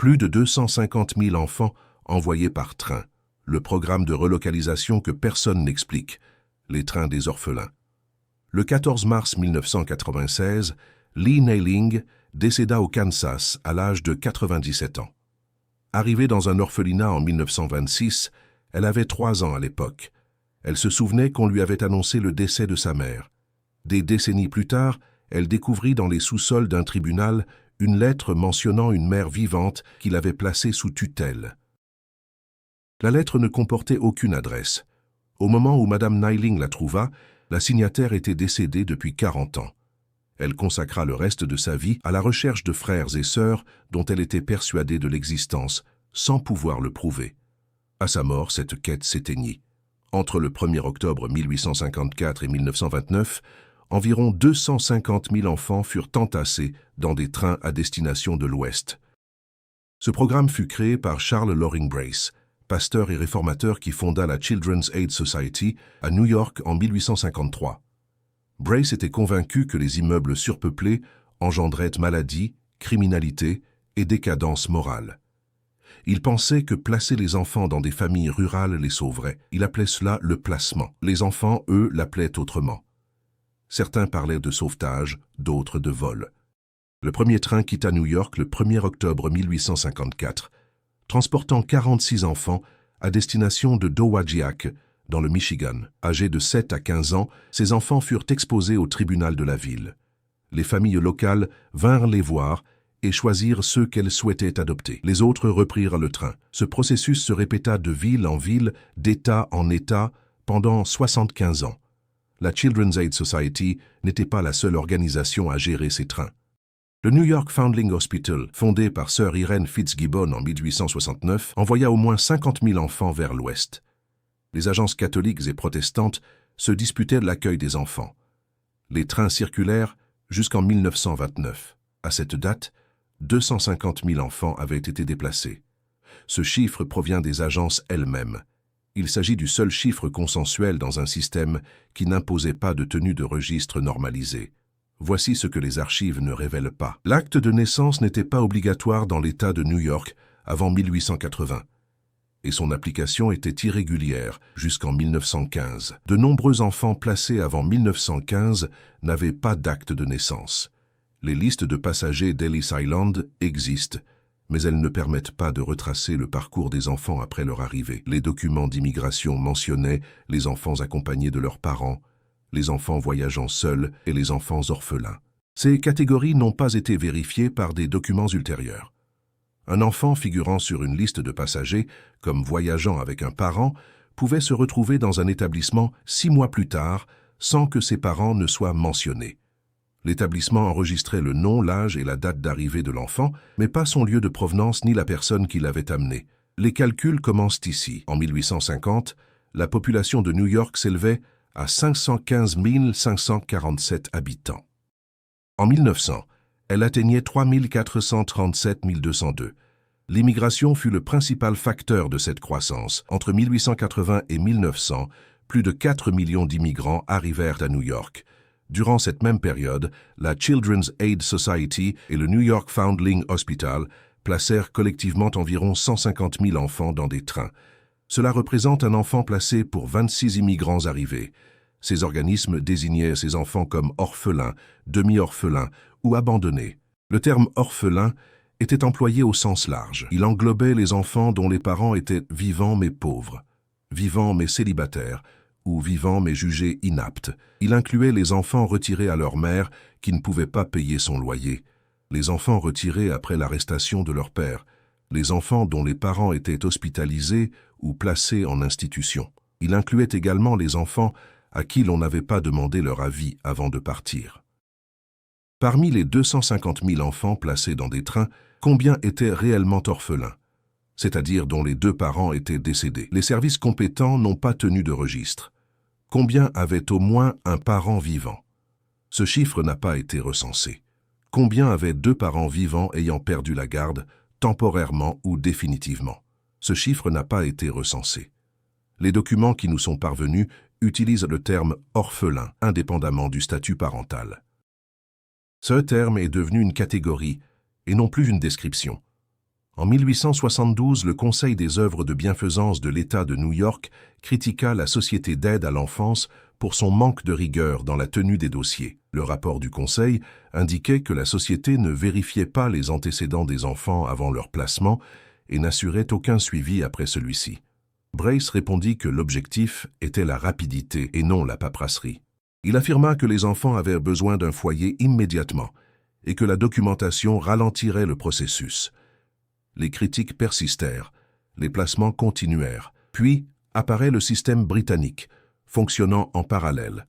Plus de 250 000 enfants envoyés par train. Le programme de relocalisation que personne n'explique. Les trains des orphelins. Le 14 mars 1996, Lee Nailing décéda au Kansas à l'âge de 97 ans. Arrivée dans un orphelinat en 1926, elle avait 3 ans à l'époque. Elle se souvenait qu'on lui avait annoncé le décès de sa mère. Des décennies plus tard, elle découvrit dans les sous-sols d'un tribunal une lettre mentionnant une mère vivante qu'il avait placée sous tutelle. La lettre ne comportait aucune adresse. Au moment où Madame Nailing la trouva, la signataire était décédée depuis 40 ans. Elle consacra le reste de sa vie à la recherche de frères et sœurs dont elle était persuadée de l'existence, sans pouvoir le prouver. À sa mort, cette quête s'éteignit. Entre le 1er octobre 1854 et 1929, environ 250 000 enfants furent entassés dans des trains à destination de l'Ouest. Ce programme fut créé par Charles Loring Brace, pasteur et réformateur qui fonda la Children's Aid Society à New York en 1853. Brace était convaincu que les immeubles surpeuplés engendraient maladies, criminalité et décadence morale. Il pensait que placer les enfants dans des familles rurales les sauverait. Il appelait cela le placement. Les enfants, eux, l'appelaient autrement. Certains parlaient de sauvetage, d'autres de vol. Le premier train quitta New York le 1er octobre 1854, transportant 46 enfants à destination de Dowagiac, dans le Michigan. Âgés de 7 à 15 ans, ces enfants furent exposés au tribunal de la ville. Les familles locales vinrent les voir et choisirent ceux qu'elles souhaitaient adopter. Les autres reprirent le train. Ce processus se répéta de ville en ville, d'État en État, pendant 75 ans. La Children's Aid Society n'était pas la seule organisation à gérer ces trains. Le New York Foundling Hospital, fondé par Sir Irene Fitzgibbon en 1869, envoya au moins 50 000 enfants vers l'Ouest. Les agences catholiques et protestantes se disputaient l'accueil des enfants. Les trains circulèrent jusqu'en 1929. À cette date, 250 000 enfants avaient été déplacés. Ce chiffre provient des agences elles-mêmes. Il s'agit du seul chiffre consensuel dans un système qui n'imposait pas de tenue de registre normalisée. Voici ce que les archives ne révèlent pas. L'acte de naissance n'était pas obligatoire dans l'État de New York avant 1880. Et son application était irrégulière jusqu'en 1915. De nombreux enfants placés avant 1915 n'avaient pas d'acte de naissance. Les listes de passagers d'Ellis Island existent, mais elles ne permettent pas de retracer le parcours des enfants après leur arrivée. Les documents d'immigration mentionnaient les enfants accompagnés de leurs parents, les enfants voyageant seuls et les enfants orphelins. Ces catégories n'ont pas été vérifiées par des documents ultérieurs. Un enfant figurant sur une liste de passagers, comme voyageant avec un parent, pouvait se retrouver dans un établissement 6 mois plus tard, sans que ses parents ne soient mentionnés. L'établissement enregistrait le nom, l'âge et la date d'arrivée de l'enfant, mais pas son lieu de provenance ni la personne qui l'avait amené. Les calculs commencent ici. En 1850, la population de New York s'élevait à 515 547 habitants. En 1900, elle atteignait 3 437 202. L'immigration fut le principal facteur de cette croissance. Entre 1880 et 1900, plus de 4 millions d'immigrants arrivèrent à New York. Durant cette même période, la Children's Aid Society et le New York Foundling Hospital placèrent collectivement environ 150 000 enfants dans des trains. Cela représente un enfant placé pour 26 immigrants arrivés. Ces organismes désignaient ces enfants comme orphelins, demi-orphelins ou abandonnés. Le terme « orphelin » était employé au sens large. Il englobait les enfants dont les parents étaient vivants mais pauvres, vivants mais célibataires, ou vivants mais jugés inaptes. Il incluait les enfants retirés à leur mère qui ne pouvaient pas payer son loyer, les enfants retirés après l'arrestation de leur père, les enfants dont les parents étaient hospitalisés ou placés en institution. Il incluait également les enfants à qui l'on n'avait pas demandé leur avis avant de partir. Parmi les 250 000 enfants placés dans des trains, combien étaient réellement orphelins, c'est-à-dire dont les 2 parents étaient décédés? Les services compétents n'ont pas tenu de registre. Combien avaient au moins un parent vivant? Ce chiffre n'a pas été recensé. Combien avaient 2 parents vivants ayant perdu la garde, temporairement ou définitivement? Ce chiffre n'a pas été recensé. Les documents qui nous sont parvenus utilisent le terme « orphelin » indépendamment du statut parental. Ce terme est devenu une catégorie et non plus une description. En 1872, le Conseil des œuvres de bienfaisance de l'État de New York critiqua la Société d'aide à l'enfance pour son manque de rigueur dans la tenue des dossiers. Le rapport du Conseil indiquait que la Société ne vérifiait pas les antécédents des enfants avant leur placement et n'assurait aucun suivi après celui-ci. Brace répondit que l'objectif était la rapidité et non la paperasserie. Il affirma que les enfants avaient besoin d'un foyer immédiatement et que la documentation ralentirait le processus. Les critiques persistèrent, les placements continuèrent, puis apparaît le système britannique, fonctionnant en parallèle.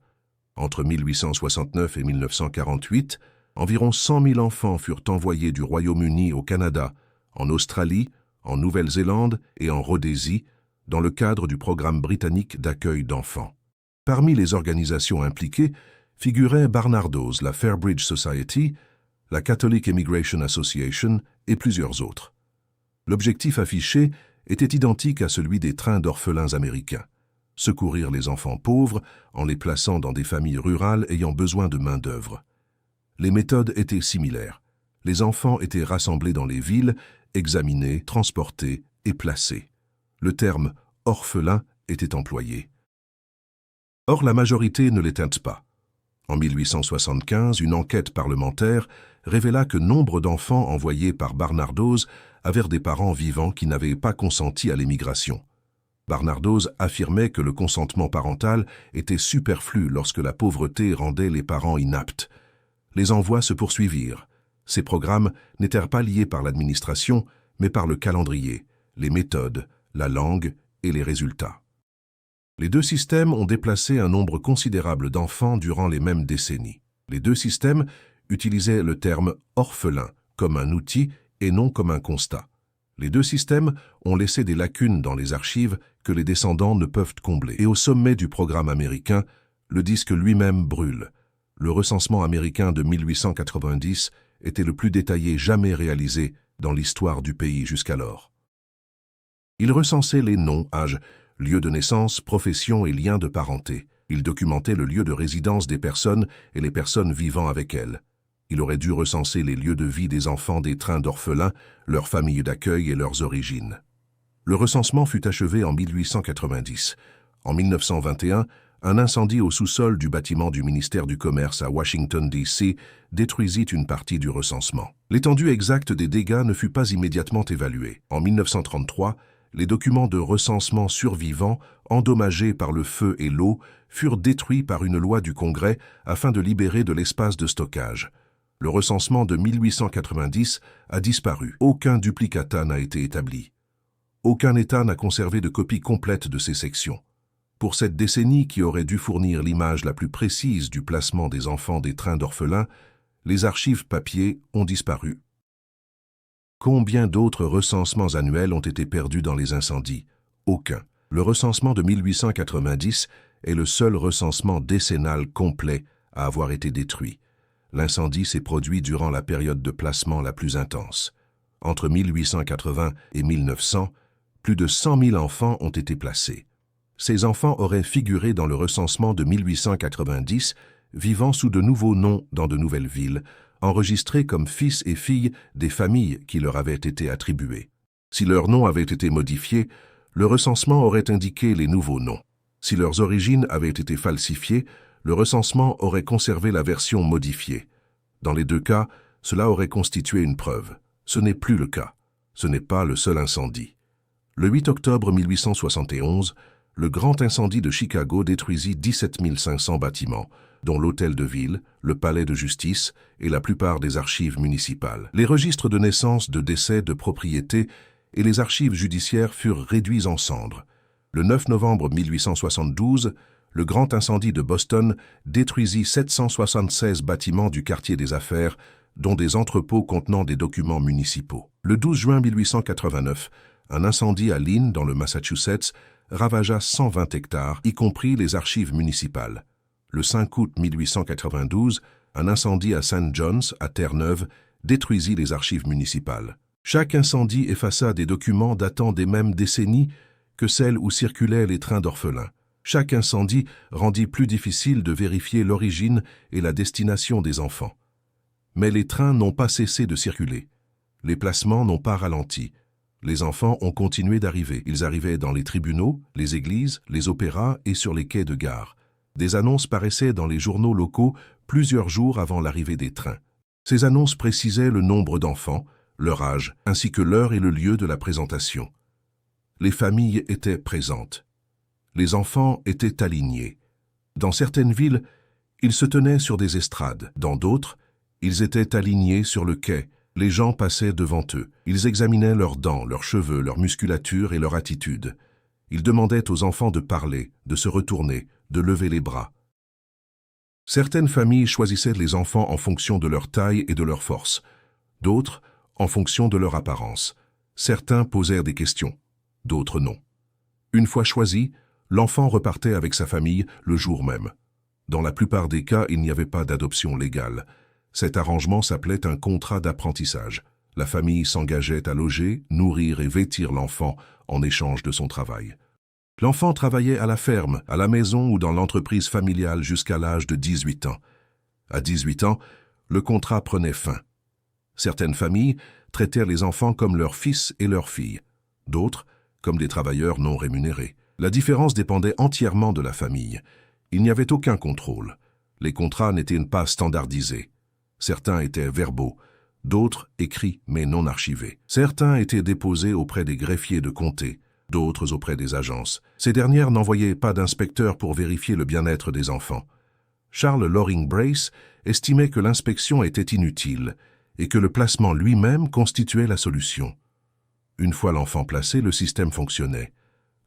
Entre 1869 et 1948, environ 100 000 enfants furent envoyés du Royaume-Uni au Canada, en Australie, en Nouvelle-Zélande et en Rhodésie, dans le cadre du programme britannique d'accueil d'enfants. Parmi les organisations impliquées figuraient Barnardo's, la Fairbridge Society, la Catholic Immigration Association et plusieurs autres. L'objectif affiché était identique à celui des trains d'orphelins américains: secourir les enfants pauvres en les plaçant dans des familles rurales ayant besoin de main-d'œuvre. Les méthodes étaient similaires. Les enfants étaient rassemblés dans les villes, examinés, transportés et placés. Le terme « orphelin » était employé. Or, la majorité ne l'éteint pas. En 1875, une enquête parlementaire révéla que nombre d'enfants envoyés par Barnardo's avaient des parents vivants qui n'avaient pas consenti à l'émigration. Barnardo's affirmait que le consentement parental était superflu lorsque la pauvreté rendait les parents inaptes. Les envois se poursuivirent. Ces programmes n'étaient pas liés par l'administration, mais par le calendrier, les méthodes, la langue et les résultats. Les deux systèmes ont déplacé un nombre considérable d'enfants durant les mêmes décennies. Les deux systèmes utilisaient le terme « orphelin » comme un outil et non comme un constat. Les deux systèmes ont laissé des lacunes dans les archives que les descendants ne peuvent combler. Et au sommet du programme américain, le disque lui-même brûle. Le recensement américain de 1890 était le plus détaillé jamais réalisé dans l'histoire du pays jusqu'alors. Il recensait les noms, âges, lieux de naissance, profession et liens de parenté. Il documentait le lieu de résidence des personnes et les personnes vivant avec elles. Il aurait dû recenser les lieux de vie des enfants des trains d'orphelins, leurs familles d'accueil et leurs origines. Le recensement fut achevé en 1890. En 1921, un incendie au sous-sol du bâtiment du ministère du Commerce à Washington, D.C. détruisit une partie du recensement. L'étendue exacte des dégâts ne fut pas immédiatement évaluée. En 1933, les documents de recensement survivants, endommagés par le feu et l'eau, furent détruits par une loi du Congrès afin de libérer de l'espace de stockage. Le recensement de 1890 a disparu. Aucun duplicata n'a été établi. Aucun État n'a conservé de copie complète de ces sections. Pour cette décennie qui aurait dû fournir l'image la plus précise du placement des enfants des trains d'orphelins, les archives papier ont disparu. Combien d'autres recensements annuels ont été perdus dans les incendies? Aucun. Le recensement de 1890 est le seul recensement décennal complet à avoir été détruit. L'incendie s'est produit durant la période de placement la plus intense. Entre 1880 et 1900, plus de 100 000 enfants ont été placés. Ces enfants auraient figuré dans le recensement de 1890, vivant sous de nouveaux noms dans de nouvelles villes, enregistrés comme fils et filles des familles qui leur avaient été attribuées. Si leurs noms avaient été modifiés, le recensement aurait indiqué les nouveaux noms. Si leurs origines avaient été falsifiées, le recensement aurait conservé la version modifiée. Dans les deux cas, cela aurait constitué une preuve. Ce n'est plus le cas. Ce n'est pas le seul incendie. Le 8 octobre 1871, le grand incendie de Chicago détruisit 17 500 bâtiments, dont l'hôtel de ville, le palais de justice et la plupart des archives municipales. Les registres de naissance, de décès, de propriété et les archives judiciaires furent réduits en cendres. Le 9 novembre 1872, le grand incendie de Boston détruisit 776 bâtiments du quartier des affaires, dont des entrepôts contenant des documents municipaux. Le 12 juin 1889, un incendie à Lynn, dans le Massachusetts, ravagea 120 hectares, y compris les archives municipales. Le 5 août 1892, un incendie à St. John's, à Terre-Neuve, détruisit les archives municipales. Chaque incendie effaça des documents datant des mêmes décennies que celles où circulaient les trains d'orphelins. Chaque incendie rendit plus difficile de vérifier l'origine et la destination des enfants. Mais les trains n'ont pas cessé de circuler. Les placements n'ont pas ralenti. Les enfants ont continué d'arriver. Ils arrivaient dans les tribunaux, les églises, les opéras et sur les quais de gare. Des annonces paraissaient dans les journaux locaux plusieurs jours avant l'arrivée des trains. Ces annonces précisaient le nombre d'enfants, leur âge, ainsi que l'heure et le lieu de la présentation. Les familles étaient présentes. Les enfants étaient alignés. Dans certaines villes, ils se tenaient sur des estrades. Dans d'autres, ils étaient alignés sur le quai. Les gens passaient devant eux. Ils examinaient leurs dents, leurs cheveux, leur musculature et leur attitude. Ils demandaient aux enfants de parler, de se retourner, de lever les bras. Certaines familles choisissaient les enfants en fonction de leur taille et de leur force. D'autres, en fonction de leur apparence. Certains posèrent des questions, d'autres non. Une fois choisi, l'enfant repartait avec sa famille le jour même. Dans la plupart des cas, il n'y avait pas d'adoption légale. Cet arrangement s'appelait un contrat d'apprentissage. La famille s'engageait à loger, nourrir et vêtir l'enfant en échange de son travail. L'enfant travaillait à la ferme, à la maison ou dans l'entreprise familiale jusqu'à l'âge de 18 ans. À 18 ans, le contrat prenait fin. Certaines familles traitèrent les enfants comme leurs fils et leurs filles, d'autres comme des travailleurs non rémunérés. La différence dépendait entièrement de la famille. Il n'y avait aucun contrôle. Les contrats n'étaient pas standardisés. Certains étaient verbaux, d'autres écrits mais non archivés. Certains étaient déposés auprès des greffiers de comté, d'autres auprès des agences. Ces dernières n'envoyaient pas d'inspecteur pour vérifier le bien-être des enfants. Charles Loring Brace estimait que l'inspection était inutile et que le placement lui-même constituait la solution. Une fois l'enfant placé, le système fonctionnait.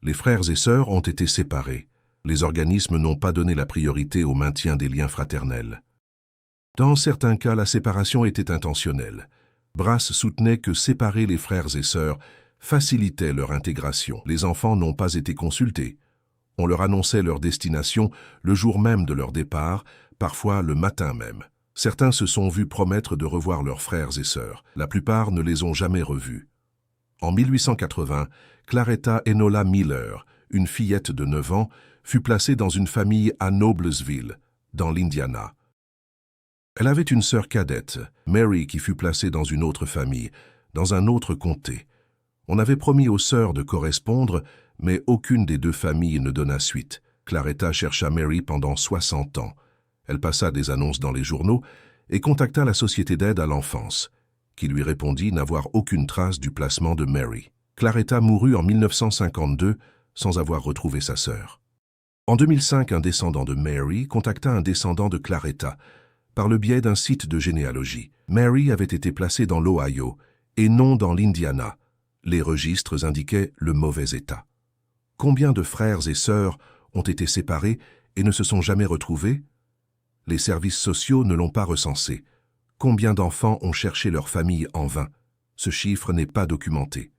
Les frères et sœurs ont été séparés. Les organismes n'ont pas donné la priorité au maintien des liens fraternels. Dans certains cas, la séparation était intentionnelle. Brace soutenait que séparer les frères et sœurs facilitait leur intégration. Les enfants n'ont pas été consultés. On leur annonçait leur destination le jour même de leur départ, parfois le matin même. Certains se sont vus promettre de revoir leurs frères et sœurs. La plupart ne les ont jamais revus. En 1880, Claretta Enola Miller, une fillette de 9 ans, fut placée dans une famille à Noblesville, dans l'Indiana. Elle avait une sœur cadette, Mary, qui fut placée dans une autre famille, dans un autre comté. On avait promis aux sœurs de correspondre, mais aucune des deux familles ne donna suite. Claretta chercha Mary pendant 60 ans. Elle passa des annonces dans les journaux et contacta la Société d'aide à l'enfance, qui lui répondit n'avoir aucune trace du placement de Mary. Claretta mourut en 1952 sans avoir retrouvé sa sœur. En 2005, un descendant de Mary contacta un descendant de Claretta par le biais d'un site de généalogie. Mary avait été placée dans l'Ohio et non dans l'Indiana. Les registres indiquaient le mauvais état. Combien de frères et sœurs ont été séparés et ne se sont jamais retrouvés? Les services sociaux ne l'ont pas recensé. Combien d'enfants ont cherché leur famille en vain? Ce chiffre n'est pas documenté.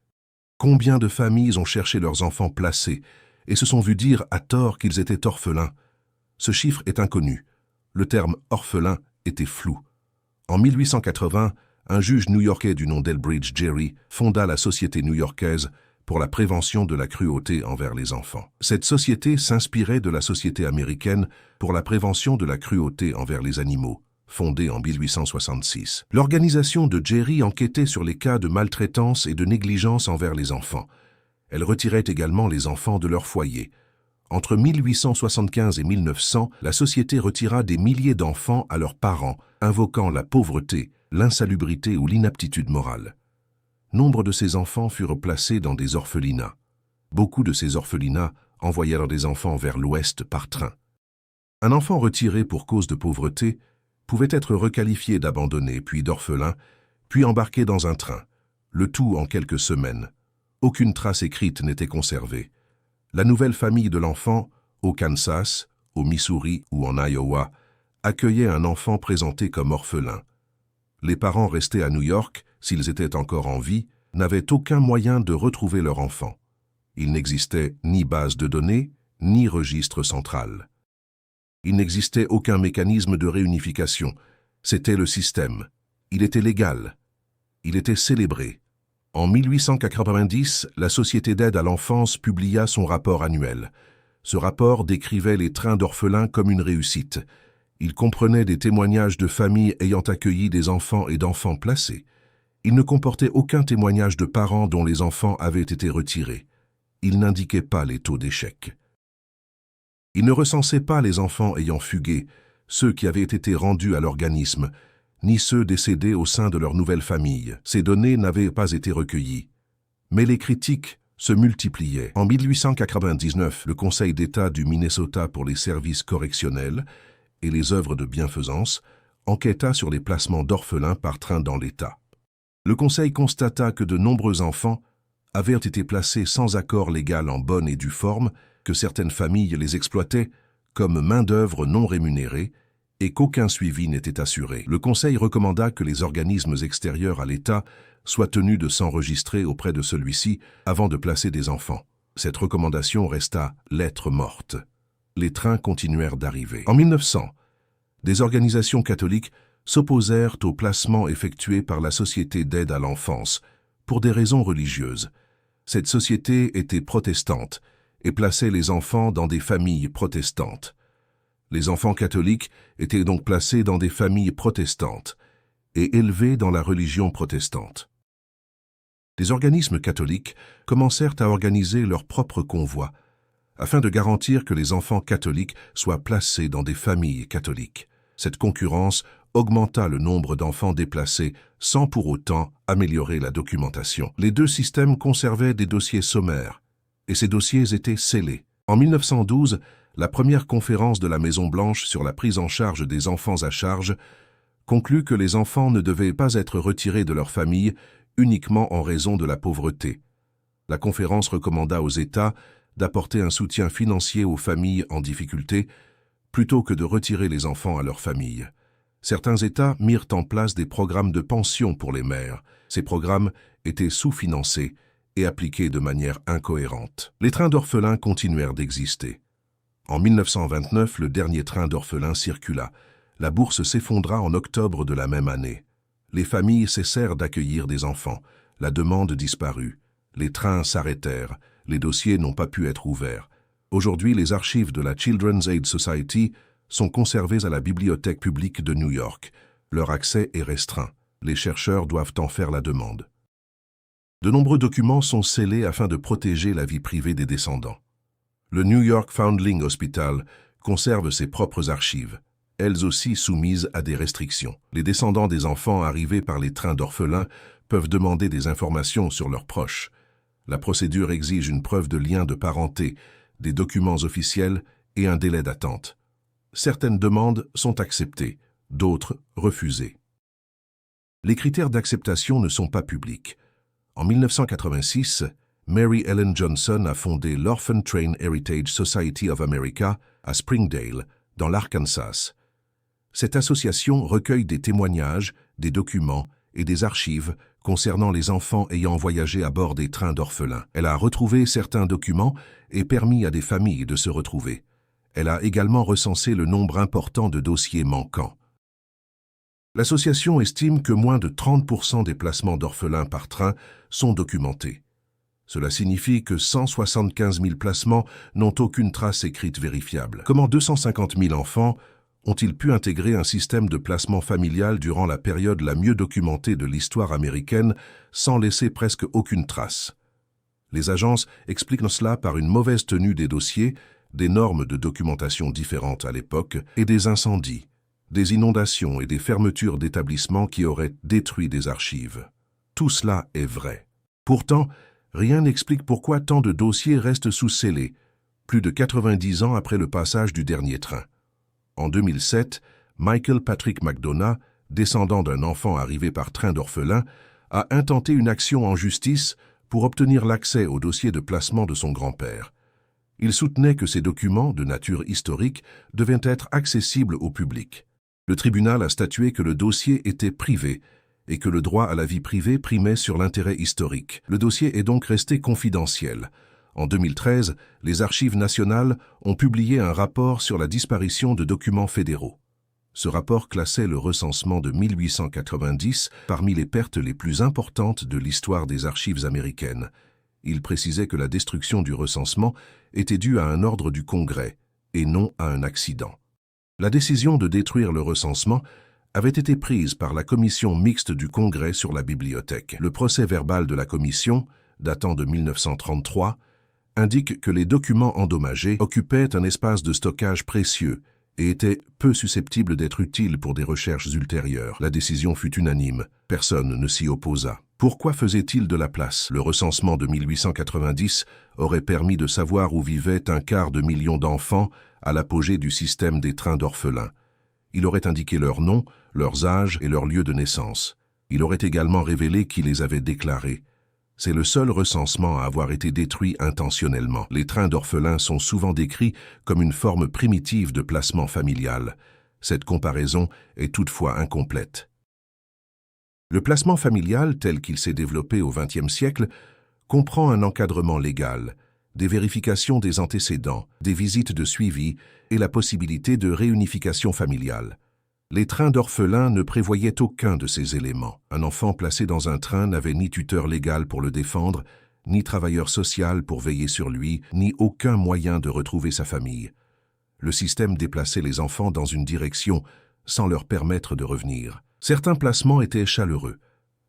Combien de familles ont cherché leurs enfants placés et se sont vus dire à tort qu'ils étaient orphelins? Ce chiffre est inconnu. Le terme « orphelin » était flou. En 1880, un juge new-yorkais du nom d'Elbridge Gerry fonda la Société new-yorkaise pour la prévention de la cruauté envers les enfants. Cette société s'inspirait de la Société américaine pour la prévention de la cruauté envers les animaux, fondée en 1866. L'organisation de Gerry enquêtait sur les cas de maltraitance et de négligence envers les enfants. Elle retirait également les enfants de leur foyer. Entre 1875 et 1900, la Société retira des milliers d'enfants à leurs parents, invoquant la pauvreté, l'insalubrité ou l'inaptitude morale. Nombre de ces enfants furent placés dans des orphelinats. Beaucoup de ces orphelinats envoyèrent des enfants vers l'ouest par train. Un enfant retiré pour cause de pauvreté pouvait être requalifié d'abandonné, puis d'orphelin, puis embarqué dans un train, le tout en quelques semaines. Aucune trace écrite n'était conservée. La nouvelle famille de l'enfant, au Kansas, au Missouri ou en Iowa, accueillait un enfant présenté comme orphelin. Les parents restés à New York, s'ils étaient encore en vie, n'avaient aucun moyen de retrouver leur enfant. Il n'existait ni base de données, ni registre central. Il n'existait aucun mécanisme de réunification. C'était le système. Il était légal. Il était célébré. En 1890, la Société d'aide à l'enfance publia son rapport annuel. Ce rapport décrivait les trains d'orphelins comme une réussite. Il comprenait des témoignages de familles ayant accueilli des enfants et d'enfants placés. Il ne comportait aucun témoignage de parents dont les enfants avaient été retirés. Il n'indiquait pas les taux d'échec. Il ne recensait pas les enfants ayant fugué, ceux qui avaient été rendus à l'organisme, ni ceux décédés au sein de leur nouvelle famille. Ces données n'avaient pas été recueillies. Mais les critiques se multipliaient. En 1899, le Conseil d'État du Minnesota pour les services correctionnels et les œuvres de bienfaisance enquêta sur les placements d'orphelins par train dans l'État. Le Conseil constata que de nombreux enfants avaient été placés sans accord légal en bonne et due forme, que certaines familles les exploitaient comme main-d'œuvre non rémunérée et qu'aucun suivi n'était assuré. Le Conseil recommanda que les organismes extérieurs à l'État soient tenus de s'enregistrer auprès de celui-ci avant de placer des enfants. Cette recommandation resta lettre morte. Les trains continuèrent d'arriver. En 1900, des organisations catholiques s'opposèrent au placement effectué par la Société d'aide à l'enfance pour des raisons religieuses. Cette société était protestante et plaçait les enfants dans des familles protestantes. Les enfants catholiques étaient donc placés dans des familles protestantes et élevés dans la religion protestante. Des organismes catholiques commencèrent à organiser leurs propres convois afin de garantir que les enfants catholiques soient placés dans des familles catholiques. Cette concurrence augmenta le nombre d'enfants déplacés sans pour autant améliorer la documentation. Les deux systèmes conservaient des dossiers sommaires et ces dossiers étaient scellés. En 1912, la première conférence de la Maison-Blanche sur la prise en charge des enfants à charge conclut que les enfants ne devaient pas être retirés de leur famille uniquement en raison de la pauvreté. La conférence recommanda aux États d'apporter un soutien financier aux familles en difficulté plutôt que de retirer les enfants à leur famille. Certains États mirent en place des programmes de pension pour les mères. Ces programmes étaient sous-financés et appliqués de manière incohérente. Les trains d'orphelins continuèrent d'exister. En 1929, le dernier train d'orphelins circula. La bourse s'effondra en octobre de la même année. Les familles cessèrent d'accueillir des enfants. La demande disparut. Les trains s'arrêtèrent. Les dossiers n'ont pas pu être ouverts. Aujourd'hui, les archives de la Children's Aid Society sont conservées à la Bibliothèque publique de New York. Leur accès est restreint. Les chercheurs doivent en faire la demande. De nombreux documents sont scellés afin de protéger la vie privée des descendants. Le New York Foundling Hospital conserve ses propres archives, elles aussi soumises à des restrictions. Les descendants des enfants arrivés par les trains d'orphelins peuvent demander des informations sur leurs proches. La procédure exige une preuve de lien de parenté, des documents officiels et un délai d'attente. Certaines demandes sont acceptées, d'autres refusées. Les critères d'acceptation ne sont pas publics. En 1986, Mary Ellen Johnson a fondé l'Orphan Train Heritage Society of America à Springdale, dans l'Arkansas. Cette association recueille des témoignages, des documents et des archives concernant les enfants ayant voyagé à bord des trains d'orphelins. Elle a retrouvé certains documents et permis à des familles de se retrouver. Elle a également recensé le nombre important de dossiers manquants. L'association estime que moins de 30% des placements d'orphelins par train sont documentés. Cela signifie que 175 000 placements n'ont aucune trace écrite vérifiable. Comment 250 000 enfants ont-ils pu intégrer un système de placement familial durant la période la mieux documentée de l'histoire américaine sans laisser presque aucune trace? Les agences expliquent cela par une mauvaise tenue des dossiers, des normes de documentation différentes à l'époque et des incendies, des inondations et des fermetures d'établissements qui auraient détruit des archives. Tout cela est vrai. Pourtant, rien n'explique pourquoi tant de dossiers restent sous scellés, plus de 90 ans après le passage du dernier train. En 2007, Michael Patrick McDonough, descendant d'un enfant arrivé par train d'orphelin, a intenté une action en justice pour obtenir l'accès au dossier de placement de son grand-père. Il soutenait que ces documents, de nature historique, devaient être accessibles au public. Le tribunal a statué que le dossier était privé et que le droit à la vie privée primait sur l'intérêt historique. Le dossier est donc resté confidentiel. En 2013, les Archives nationales ont publié un rapport sur la disparition de documents fédéraux. Ce rapport classait le recensement de 1890 parmi les pertes les plus importantes de l'histoire des archives américaines. Il précisait que la destruction du recensement était due à un ordre du Congrès et non à un accident. La décision de détruire le recensement avait été prise par la commission mixte du Congrès sur la bibliothèque. Le procès-verbal de la commission, datant de 1933, indique que les documents endommagés occupaient un espace de stockage précieux et étaient peu susceptibles d'être utiles pour des recherches ultérieures. La décision fut unanime. Personne ne s'y opposa. Pourquoi faisait-il de la place? Le recensement de 1890 aurait permis de savoir où vivait 1/4 million d'enfants à l'apogée du système des trains d'orphelins. Il aurait indiqué leurs noms, leurs âges et leur lieu de naissance. Il aurait également révélé qui les avait déclarés. C'est le seul recensement à avoir été détruit intentionnellement. Les trains d'orphelins sont souvent décrits comme une forme primitive de placement familial. Cette comparaison est toutefois incomplète. Le placement familial, tel qu'il s'est développé au XXe siècle, comprend un encadrement légal, des vérifications des antécédents, des visites de suivi et la possibilité de réunification familiale. Les trains d'orphelins ne prévoyaient aucun de ces éléments. Un enfant placé dans un train n'avait ni tuteur légal pour le défendre, ni travailleur social pour veiller sur lui, ni aucun moyen de retrouver sa famille. Le système déplaçait les enfants dans une direction sans leur permettre de revenir. Certains placements étaient chaleureux.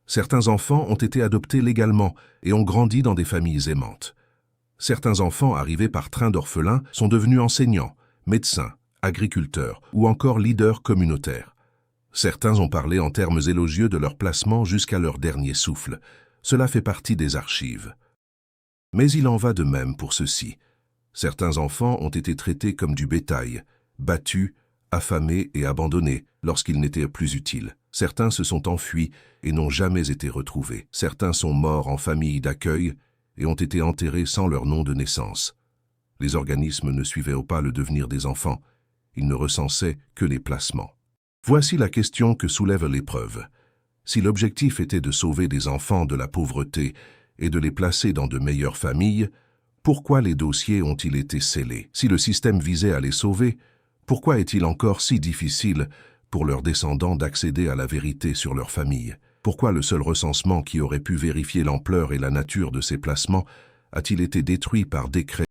Certains enfants ont été adoptés légalement et ont grandi dans des familles aimantes. Certains enfants arrivés par train d'orphelins sont devenus enseignants, médecins, agriculteurs ou encore leaders communautaires. Certains ont parlé en termes élogieux de leur placement jusqu'à leur dernier souffle. Cela fait partie des archives. Mais il en va de même pour ceux-ci. Certains enfants ont été traités comme du bétail, battus, affamés et abandonnés lorsqu'ils n'étaient plus utiles. Certains se sont enfuis et n'ont jamais été retrouvés. Certains sont morts en famille d'accueil et ont été enterrés sans leur nom de naissance. Les organismes ne suivaient pas le devenir des enfants. Ils ne recensaient que les placements. Voici la question que soulève l'épreuve. Si l'objectif était de sauver des enfants de la pauvreté et de les placer dans de meilleures familles, pourquoi les dossiers ont-ils été scellés? Si le système visait à les sauver, pourquoi est-il encore si difficile pour leurs descendants d'accéder à la vérité sur leur famille? Pourquoi le seul recensement qui aurait pu vérifier l'ampleur et la nature de ces placements a-t-il été détruit par décret